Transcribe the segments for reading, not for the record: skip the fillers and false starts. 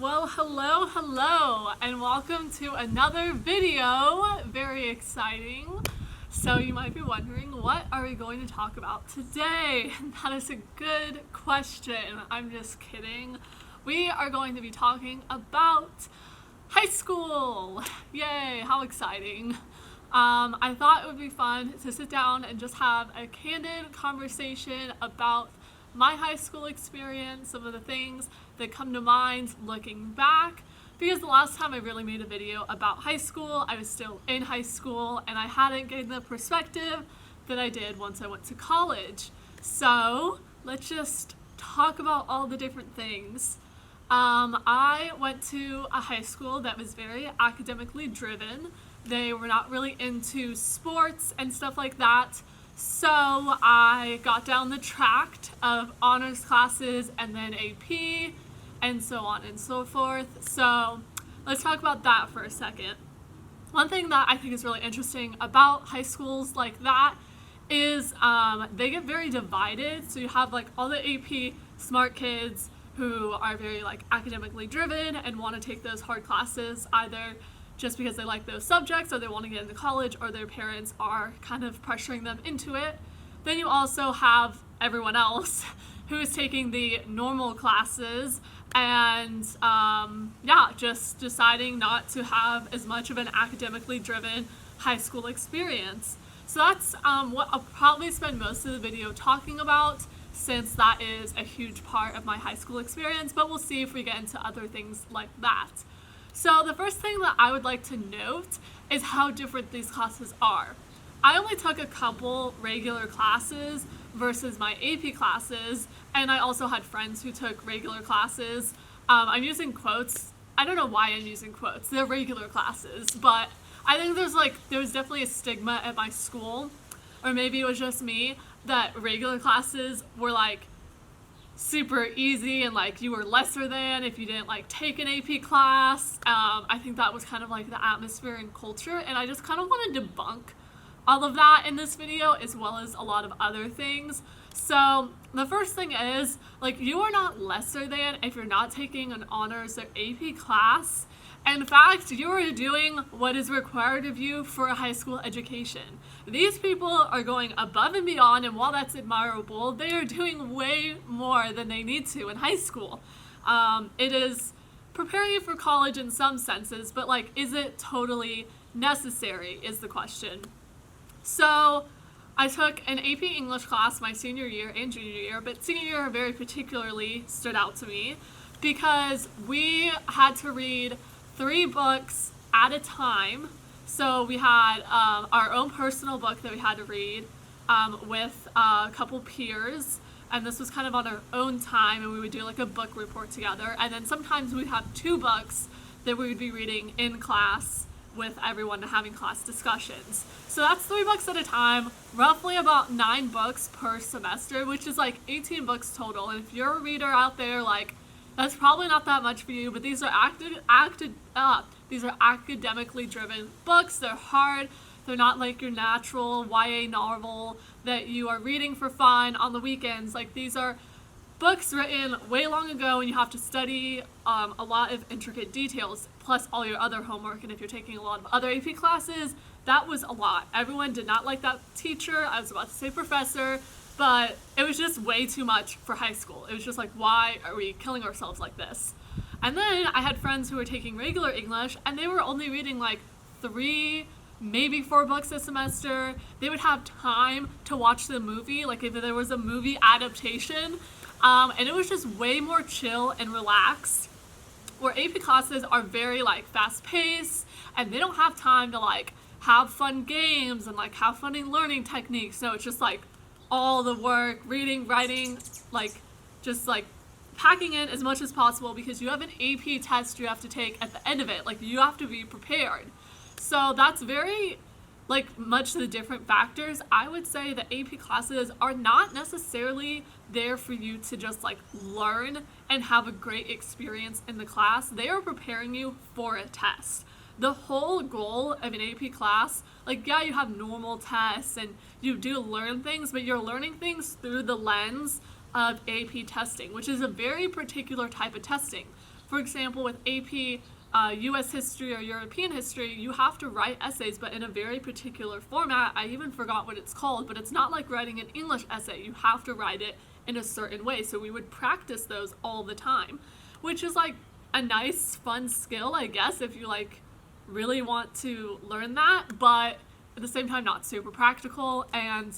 Well, hello, and welcome to another video. Very exciting. So you might be wondering, what are we going to talk about today? That is a good question. I'm just kidding. We are going to be talking about high school. Yay, how exciting. I thought it would be fun to sit down and just have a candid conversation about my high school experience, some of the things that come to mind looking back, because the last time I really made a video about high school, I was still in high school and I hadn't gained the perspective that I did once I went to college. So let's just talk about all the different things. I went to a high school that was very academically driven. They were not really into sports and stuff like that. So I got down the tract of honors classes and then AP and so on and so forth. So let's talk about that for a second. One thing that I think is really interesting about high schools like that is they get very divided. So you have like all the AP smart kids who are very like academically driven and want to take those hard classes either just because they like those subjects or they want to get into college or their parents are kind of pressuring them into it. Then you also have everyone else who is taking the normal classes and just deciding not to have as much of an academically driven high school experience. So that's what I'll probably spend most of the video talking about, since that is a huge part of my high school experience, but we'll see if we get into other things like that. So the first thing that I would like to note is how different these classes are. I only took a couple regular classes versus my AP classes, and I also had friends who took regular classes. I'm using quotes. I don't know why I'm using quotes. They're regular classes, but I think there's definitely a stigma at my school, or maybe it was just me, that regular classes were like super easy and like you were lesser than if you didn't like take an AP class. I think that was kind of like the atmosphere and culture, and I just kind of want to debunk all of that in this video, as well as a lot of other things. So the first thing is, like, you are not lesser than if you're not taking an honors or AP class. In fact, you are doing what is required of you for a high school education. These people are going above and beyond, and while that's admirable, they are doing way more than they need to in high school. It is preparing you for college in some senses, but like, is it totally necessary is the question. So I took an AP English class my senior year and junior year, but senior year very particularly stood out to me because we had to read 3 books at a time. So we had our own personal book that we had to read with a couple peers, and this was kind of on our own time, and we would do like a book report together. And then sometimes we'd have 2 books that we would be reading in class with everyone having class discussions. So that's 3 books at a time, roughly about 9 books per semester, which is like 18 books total. And if you're a reader out there, like, that's probably not that much for you, but these are academically driven books. They're hard. They're not like your natural YA novel that you are reading for fun on the weekends. Like, these are books written way long ago, and you have to study a lot of intricate details, plus all your other homework. And if you're taking a lot of other AP classes, that was a lot. Everyone did not like that teacher. I was about to say professor, but it was just way too much for high school. It was just like, why are we killing ourselves like this? And then I had friends who were taking regular English, and they were only reading like 3, maybe 4 books a semester. They would have time to watch the movie, like if there was a movie adaptation. And it was just way more chill and relaxed, where AP classes are very like fast paced, and they don't have time to like have fun games and like have fun learning techniques. So it's just like all the work, reading, writing, like just like packing in as much as possible, because you have an AP test you have to take at the end of it. Like, you have to be prepared. So that's very like much the different factors. I would say the AP classes are not necessarily there for you to just like learn and have a great experience in the class. They are preparing you for a test. The whole goal of an AP class, like, yeah, you have normal tests and you do learn things, but you're learning things through the lens of AP testing, which is a very particular type of testing. For example, with AP US history or European history, you have to write essays, but in a very particular format. I even forgot what it's called, but it's not like writing an English essay. You have to write it in a certain way. So we would practice those all the time, which is like a nice, fun skill, I guess, if you like really want to learn that, but at the same time, not super practical and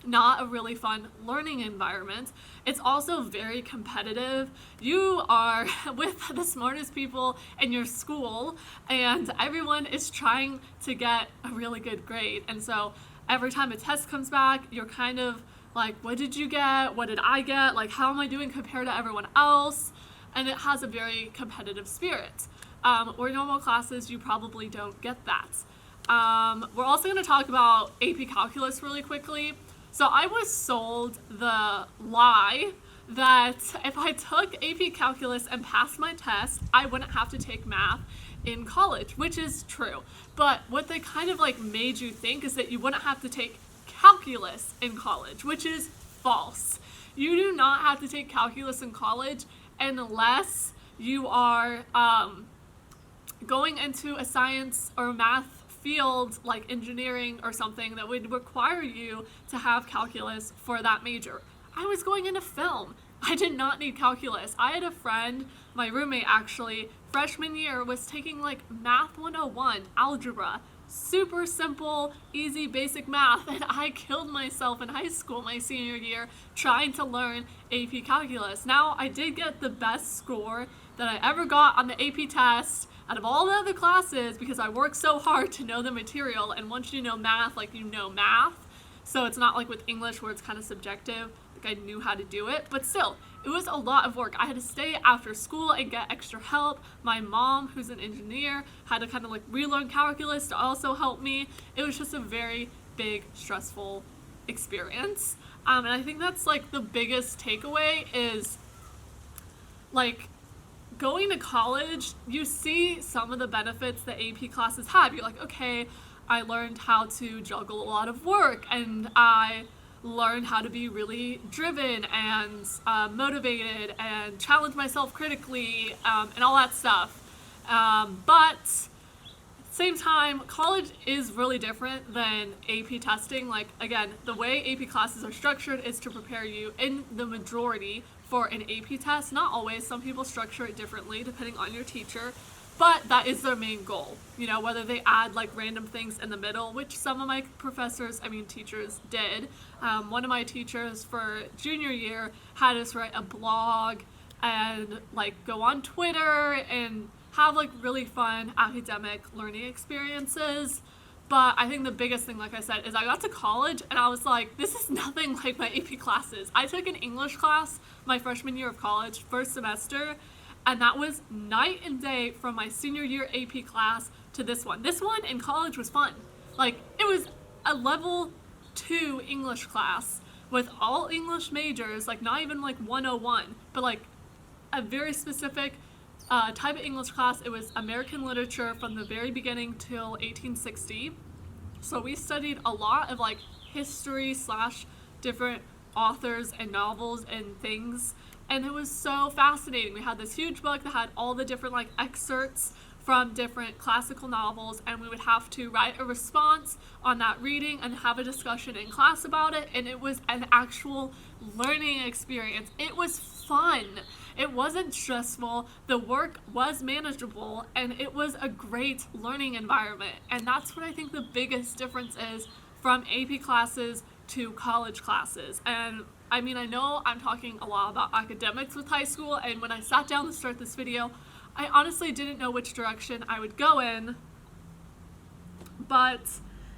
not a really fun learning environment. It's also very competitive. You are with the smartest people in your school, and everyone is trying to get a really good grade. And so every time a test comes back, you're kind of like, what did you get? What did I get? Like, how am I doing compared to everyone else? And it has a very competitive spirit. Or normal classes, you probably don't get that. We're also going to talk about AP Calculus really quickly. So I was sold the lie that if I took AP Calculus and passed my test, I wouldn't have to take math in college, which is true. But what they kind of like made you think is that you wouldn't have to take calculus in college, which is false. You do not have to take calculus in college unless you are going into a science or math field like engineering or something that would require you to have calculus for that major. I was going into film. I did not need calculus. I had a friend, my roommate actually, freshman year was taking like Math 101, algebra, super simple, easy, basic math, and I killed myself in high school my senior year trying to learn AP Calculus. Now, I did get the best score that I ever got on the AP test out of all the other classes because I worked so hard to know the material, and once you know math, like you know math, so it's not like with English where it's kind of subjective. Like I knew how to do it, but still, it was a lot of work. I had to stay after school and get extra help. My mom, who's an engineer, had to kind of like relearn calculus to also help me. It was just a very big, stressful experience. And I think that's like the biggest takeaway is like going to college, you see some of the benefits that AP classes have. You're like, okay, I learned how to juggle a lot of work, and I learned how to be really driven and motivated and challenge myself critically and all that stuff. But at the same time, college is really different than AP testing. Like, again, the way AP classes are structured is to prepare you in the majority for an AP test. Not always. Some people structure it differently depending on your teacher, but that is their main goal. You know, whether they add like random things in the middle, which some of my teachers did. One of my teachers for junior year had us write a blog and like go on Twitter and have like really fun academic learning experiences. But I think the biggest thing, like I said, is I got to college and I was like, this is nothing like my AP classes. I took an English class my freshman year of college, first semester, and that was night and day from my senior year AP class to this one. This one in college was fun. Like, it was a level 2 English class with all English majors, like not even like 101, but like a very specific type of English class. It was American literature from the very beginning till 1860. So we studied a lot of like history / different authors and novels and things, and it was so fascinating. We had this huge book that had all the different like excerpts from different classical novels, and we would have to write a response on that reading and have a discussion in class about it, and it was an actual learning experience. It was fun. It wasn't stressful. The work was manageable, and it was a great learning environment. And that's what I think the biggest difference is from AP classes to college classes. And I mean, I know I'm talking a lot about academics with high school, and when I sat down to start this video, I honestly didn't know which direction I would go in. But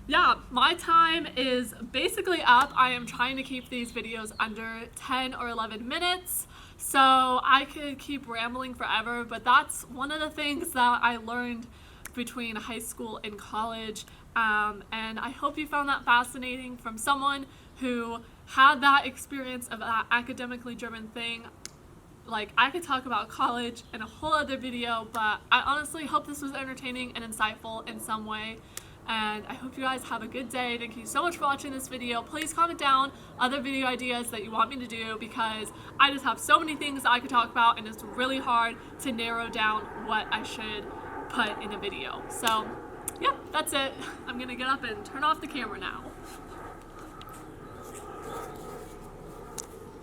yeah, my time is basically up. I am trying to keep these videos under 10 or 11 minutes, so I could keep rambling forever, but that's one of the things that I learned between high school and college, and I hope you found that fascinating from someone who had that experience of that academically driven thing. Like, I could talk about college in a whole other video, but I honestly hope this was entertaining and insightful in some way. and I hope you guys have a good day. Thank you so much for watching this video. Please comment down other video ideas that you want me to do, because I just have so many things that I could talk about and it's really hard to narrow down what I should put in a video. So yeah, that's it. I'm gonna get up and turn off the camera now.